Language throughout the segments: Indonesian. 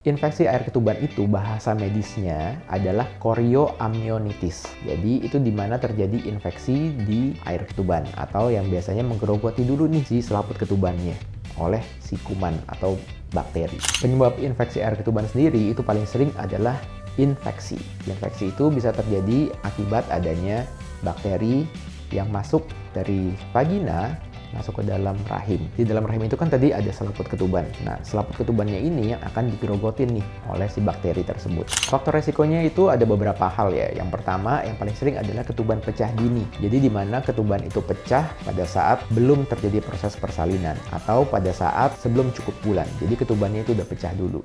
Infeksi air ketuban itu bahasa medisnya adalah chorioamnionitis. Jadi itu di mana terjadi infeksi di air ketuban atau yang biasanya menggerogoti dulu nih si selaput ketubannya oleh si kuman atau bakteri. Penyebab infeksi air ketuban sendiri itu paling sering adalah infeksi. Infeksi itu bisa terjadi akibat adanya bakteri yang masuk dari vagina masuk ke dalam rahim. Di dalam rahim itu kan tadi ada selaput ketuban. Nah, selaput ketubannya ini yang akan digerogotin nih oleh si bakteri tersebut. Faktor resikonya itu ada beberapa hal ya. Yang pertama, yang paling sering adalah ketuban pecah dini. Jadi di mana ketuban itu pecah pada saat belum terjadi proses persalinan atau pada saat sebelum cukup bulan. Jadi ketubannya itu udah pecah dulu.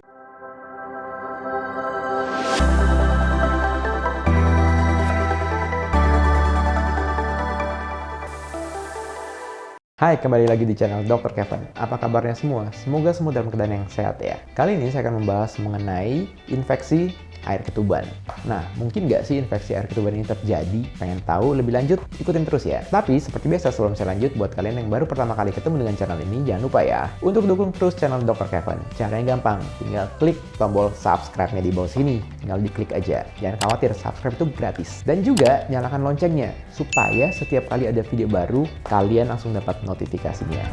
Hai, kembali lagi di channel Dr. Kevin. Apa kabarnya semua? Semoga semua dalam keadaan yang sehat ya. Kali ini saya akan membahas mengenai infeksi air ketuban. Nah, mungkin nggak sih infeksi air ketuban ini terjadi? Pengen tahu lebih lanjut? Ikutin terus ya. Tapi seperti biasa sebelum saya lanjut, buat kalian yang baru pertama kali ketemu dengan channel ini, jangan lupa ya untuk dukung terus channel Dr. Kevin. Caranya gampang, tinggal klik tombol subscribe-nya di bawah sini. Tinggal diklik aja. Jangan khawatir, subscribe itu gratis. Dan juga nyalakan loncengnya supaya setiap kali ada video baru, kalian langsung dapat notifikasinya.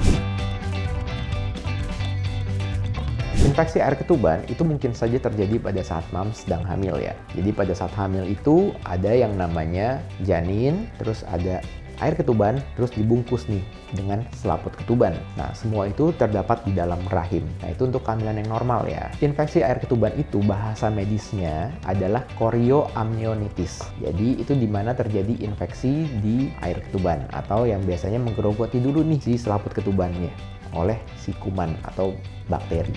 Infeksi air ketuban itu mungkin saja terjadi pada saat mams sedang hamil ya. Jadi pada saat hamil itu ada yang namanya janin, terus ada air ketuban, terus dibungkus nih dengan selaput ketuban. Nah, semua itu terdapat di dalam rahim. Nah, itu untuk kehamilan yang normal ya. Infeksi air ketuban itu bahasa medisnya adalah chorioamnionitis. Jadi itu di mana terjadi infeksi di air ketuban atau yang biasanya menggerogoti dulu nih si selaput ketubannya oleh si kuman atau bakteri.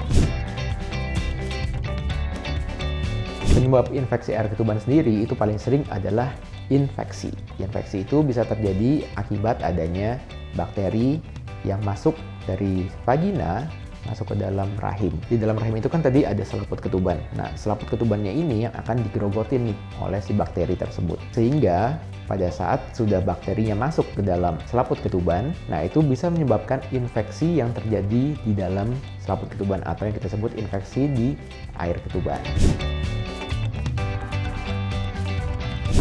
Penyebab infeksi air ketuban sendiri itu paling sering adalah infeksi. Infeksi itu bisa terjadi akibat adanya bakteri yang masuk dari vagina masuk ke dalam rahim. Di dalam rahim itu kan tadi ada selaput ketuban. Nah, selaput ketubannya ini yang akan digerogotin nih oleh si bakteri tersebut. Sehingga pada saat sudah bakterinya masuk ke dalam selaput ketuban, nah itu bisa menyebabkan infeksi yang terjadi di dalam selaput ketuban atau yang kita sebut infeksi di air ketuban.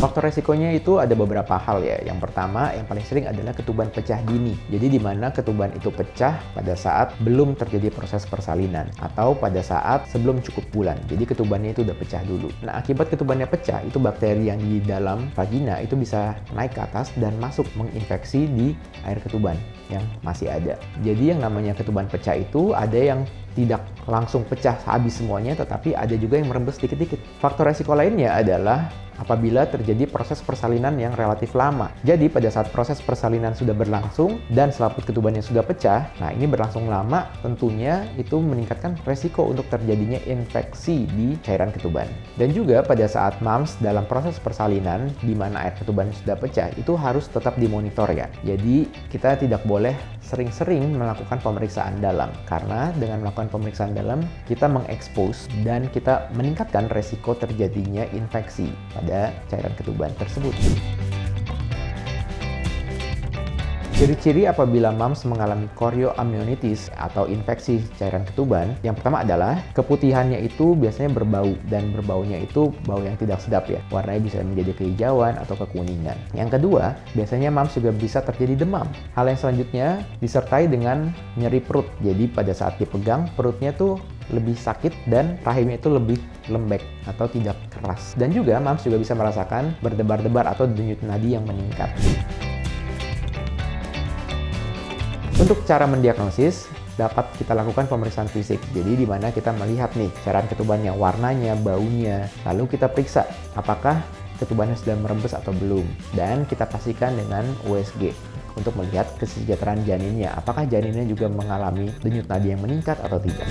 Faktor resikonya itu ada beberapa hal ya. Yang pertama, yang paling sering adalah ketuban pecah dini. Jadi di mana ketuban itu pecah pada saat belum terjadi proses persalinan atau pada saat sebelum cukup bulan. Jadi ketubannya itu udah pecah dulu. Nah, akibat ketubannya pecah, itu bakteri yang di dalam vagina itu bisa naik ke atas dan masuk menginfeksi di air ketuban yang masih ada. Jadi yang namanya ketuban pecah itu ada yang tidak langsung pecah habis semuanya, tetapi ada juga yang merembes dikit-dikit. Faktor resiko lainnya adalah apabila terjadi proses persalinan yang relatif lama. Jadi pada saat proses persalinan sudah berlangsung dan selaput ketubannya sudah pecah, nah ini berlangsung lama, tentunya itu meningkatkan resiko untuk terjadinya infeksi di cairan ketuban. Dan juga pada saat mams dalam proses persalinan di mana air ketuban sudah pecah, itu harus tetap dimonitor ya. Jadi kita tidak boleh sering-sering melakukan pemeriksaan dalam, karena dengan melakukan pemeriksaan dalam kita mengekspos dan kita meningkatkan resiko terjadinya infeksi pada cairan ketuban tersebut. Ciri-ciri apabila mams mengalami chorioamnionitis atau infeksi cairan ketuban, yang pertama adalah keputihannya itu biasanya berbau, dan berbaunya itu bau yang tidak sedap ya. Warnanya bisa menjadi kehijauan atau kekuningan. Yang kedua, biasanya mams juga bisa terjadi demam. Hal yang selanjutnya disertai dengan nyeri perut. Jadi pada saat dipegang, perutnya tuh lebih sakit dan rahimnya itu lebih lembek atau tidak keras. Dan juga mams juga bisa merasakan berdebar-debar atau denyut nadi yang meningkat. Untuk cara mendiagnosis, dapat kita lakukan pemeriksaan fisik. Jadi di mana kita melihat nih cairan ketubannya, warnanya, baunya. Lalu kita periksa apakah ketubannya sudah merembes atau belum. Dan kita pastikan dengan USG untuk melihat kesejahteraan janinnya. Apakah janinnya juga mengalami denyut nadi yang meningkat atau tidak.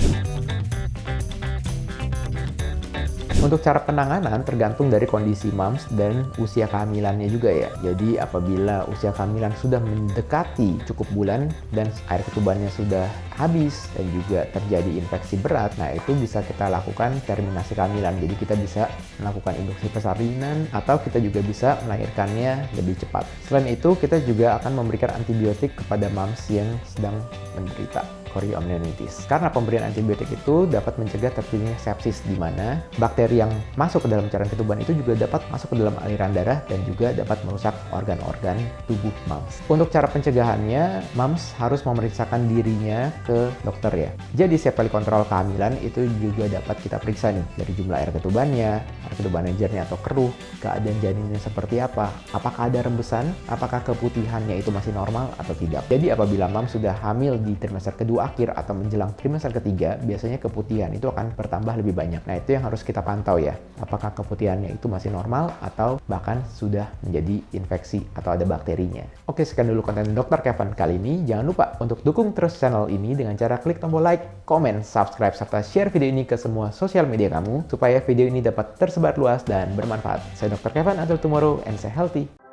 Untuk cara penanganan tergantung dari kondisi mams dan usia kehamilannya juga ya. Jadi apabila usia kehamilan sudah mendekati cukup bulan dan air ketubannya sudah habis dan juga terjadi infeksi berat, nah itu bisa kita lakukan terminasi kehamilan. Jadi kita bisa melakukan induksi persalinan atau kita juga bisa melahirkannya lebih cepat. Selain itu, kita juga akan memberikan antibiotik kepada mams yang sedang menderita chorioamnionitis. Karena pemberian antibiotik itu dapat mencegah terjadinya sepsis, di mana bakteri yang masuk ke dalam cairan ketuban itu juga dapat masuk ke dalam aliran darah dan juga dapat merusak organ-organ tubuh mams. Untuk cara pencegahannya, mams harus memeriksakan dirinya ke dokter ya. Jadi setiap kali kontrol kehamilan itu juga dapat kita periksa nih, dari jumlah air ketubannya jernih atau keruh, keadaan janinnya seperti apa, apakah ada rembesan, apakah keputihannya itu masih normal atau tidak. Jadi apabila mams sudah hamil di trimester kedua akhir atau menjelang trimester ketiga, biasanya keputihan itu akan bertambah lebih banyak. Nah, itu yang harus kita pantau ya, apakah keputihannya itu masih normal atau bahkan sudah menjadi infeksi atau ada bakterinya. Oke, sekian dulu konten Dr. Kevin kali ini. Jangan lupa untuk dukung terus channel ini dengan cara klik tombol like, komen, subscribe, serta share video ini ke semua sosial media kamu supaya video ini dapat tersebar luas dan bermanfaat. Saya Dr. Kevin, until tomorrow and stay healthy.